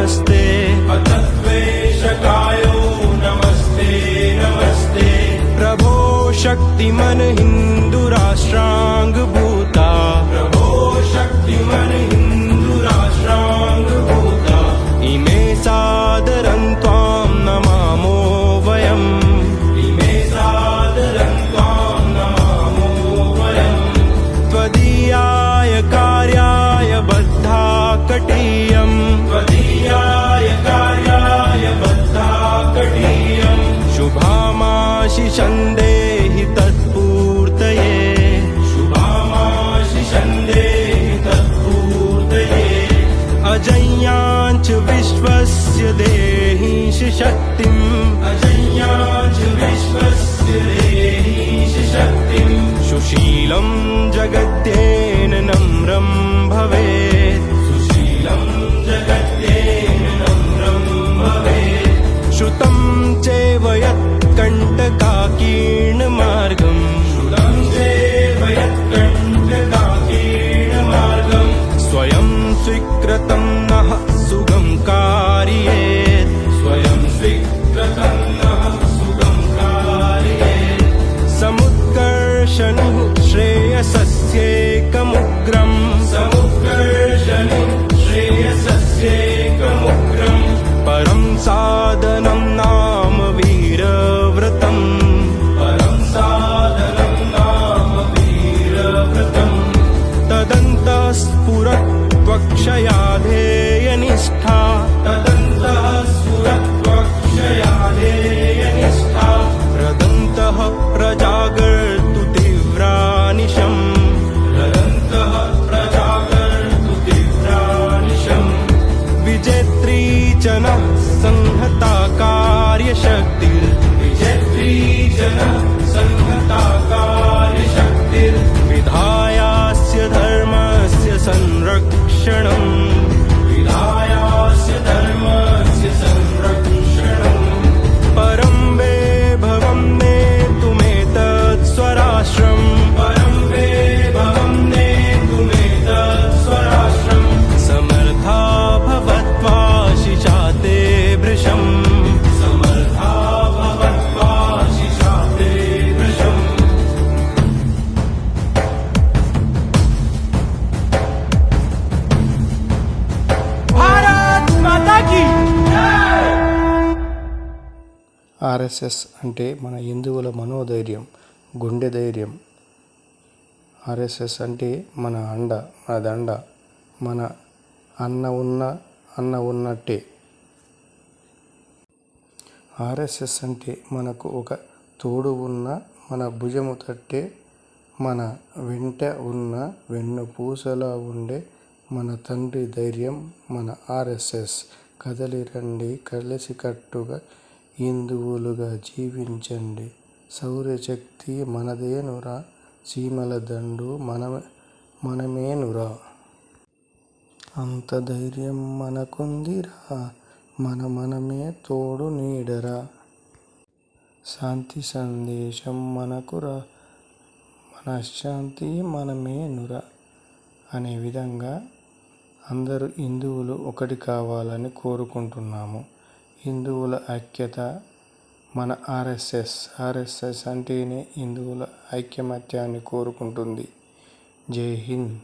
नमस्ते अतद्वेषकायो नमस्ते नमस्ते प्रभो शक्तिमन हिंदू राष्ट्रांग भूता प्रभो शक्तिमन हिंदू राष्ट्रांग भूता इमे सादरं त्वां नमामो वयम् इमे सादरं त्वां नमामो वयम् त्वदीयाय कार्याय बद्धाकटीयम् त्वदीयाय कार्याय बद्धाकटीयम् शुभामाशिषं देहि तत्पूर्तये शुभामाशिषं देहि तत्पूर्तये अजय्याञ्च विश्वस्य देहि शक्तिम् अजय्याञ्च विश्वस्य देहि शक्तिम् सुशीलं जगद्येन नम्रं भवेत् सुशीलं जगद्येन नम्रं भवेत् श्रुतं चैव यत्कण्टकाकीर्णमार्गम् श्रुतं चैव यत्कण्टकाकीर्णमार्गम् स्वयं स्वीकृतं नः सुगं कारयेत् स्वयं स्वीकृतं नः सुगं कारयेत् समुत्कर्षणुः श्रेयसस्यैकमुग्रम् समुत्कर्षणुः श्रेयसस्यैकमुग्रम् परं साधनं नाम वीरव्रतम् परं साधनं नाम वीरव्रतम् तदन्तः स्फुरत्वक्षया ध्येयनिष्ठा तदन्तः स्फुरत्वक्षया ध्येयनिष्ठा रदन्तः प्रजागर्तु तीव्रानिशम् रदन्तः प्रजागर्तु तीव्रानिशम् विजेत्री च नः संहता कार्यशक्तिर् विजेत्री च नः संहता कार्यशक्तिर्विधायास्य धर्मस्य संरक्षणम् विधायास्य धर्मस्य संरक्षणम् परं वैभवं नेतुमेतत् स्वराष्ट्रम् परं वैभवं नेतुमेतत् स्वराष्ट्रम् समर्था भवत्वाशिषा ते भृशम् समर्था भवत्वाशिषा ते भृशम् भारत माता की जय। ఆర్ఎస్ఎస్ అంటే మన హిందువుల మనోధైర్యం, గుండె ధైర్యం. ఆర్ఎస్ఎస్ అంటే మన అండ, మన దండ, మన అన్న ఉన్నట్టే. ఆర్ఎస్ఎస్ అంటే మనకు ఒక తోడు ఉన్న, మన భుజము తట్టే, మన వెంట ఉన్న వెన్నుపూసలా ఉండే మన తండ్రి ధైర్యం మన ఆర్ఎస్ఎస్. కదలిరండి, కలిసికట్టుగా హిందువులుగా జీవించండి. శౌర్యశక్తి మనదేనురా, సీమల దండు మనమేనురా. అంత ధైర్యం మనకుందిరా, మనమే తోడు నీడరా. శాంతి సందేశం మనకురా, మనశ్శాంతి మనమేనురా అనే విధంగా అందరూ హిందువులు ఒకటి కావాలని కోరుకుంటున్నాము. హిందువుల ఐక్యత మన ఆర్ఎస్ఎస్ అంటేనే హిందువుల ఐక్యమత్యాన్ని కోరుకుంటుంది. జై హింద్.